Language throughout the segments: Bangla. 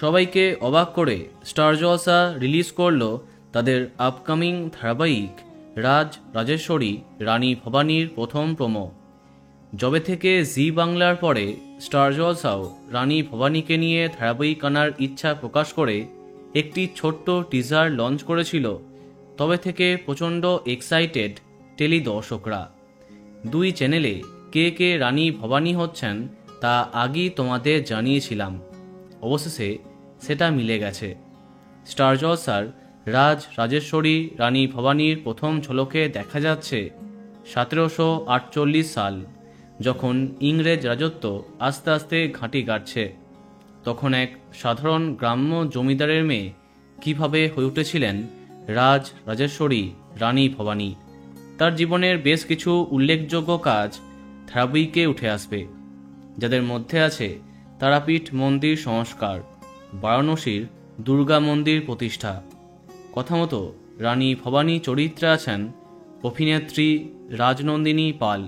সবাইকে অবাক করে স্টার জলসা রিলিজ করলো তাদের আপকামিং ধারাবাহিক রাজ রাজেশ্বরী রানী ভবানীর প্রথম প্রোমো। যবে থেকে জি বাংলার পরে স্টার জলসাও রানী ভবানীকে নিয়ে ধারাবাহিক আনার ইচ্ছা প্রকাশ করে একটি ছোট্ট টিজার লঞ্চ করেছিল, তবে থেকে প্রচণ্ড এক্সাইটেড টেলি দর্শকরা। দুই চ্যানেলে কে কে রানী ভবানী হচ্ছেন তা আগেই তোমাদের জানিয়েছিলাম। অবশেষে সেটা মিলে গেছে। স্টার জলসার রাজ রাজেশ্বরী রানী ভবানীর প্রথম ঝলকে দেখা যাচ্ছে 1748 সাল, যখন ইংরেজ রাজত্ব আস্তে আস্তে ঘাঁটি গাড়ছে। তখন এক সাধারণ গ্রাম্য জমিদারের মেয়ে কীভাবে হয়ে উঠেছিলেন রাজ রাজেশ্বরী রানী ভবানী, তার জীবনের বেশ কিছু উল্লেখযোগ্য কাজ ধারাবাহিকে উঠে আসবে, যাদের মধ্যে আছে তারাপীঠ মন্দির সংস্কার, বারাণসীর দুর্গা মন্দির প্রতিষ্ঠা। কথা মতো রানী ভবানী চরিত্রে আছেন অভিনেত্রী রাজনন্দিনী পাল।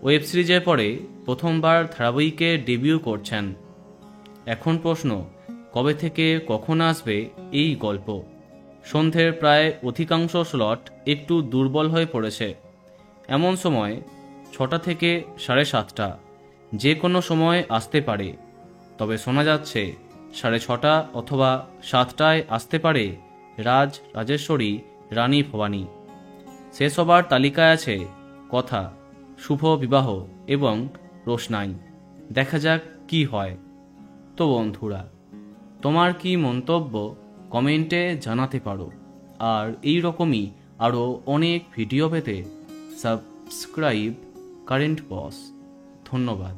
ওয়েব সিরিজের পরে প্রথমবার ধারাবাহিকে ডেবিউ করছেন। এখন প্রশ্ন, কবে থেকে কখন আসবে এই গল্প? সন্ধ্যের প্রায় অধিকাংশ স্লট একটু দুর্বল হয়ে পড়েছে। এমন সময় 6টা থেকে 7:30, যে কোনো সময় আসতে পারে। তবে শোনা যাচ্ছে 6:30 অথবা 7টায় আসতে পারে রাজ রাজেশ্বরী রানী ভবানী। শেষ হবার তালিকায় আছে কথা, শুভ বিবাহ এবং রোশনাই। দেখা যাক কি হয়। তো বন্ধুরা, তোমার কি মন্তব্য কমেন্টে জানাতে পারো। আর এই রকমই আরও অনেক ভিডিও পেতে সাবস্ক্রাইব কারেন্ট বস। ধন্যবাদ।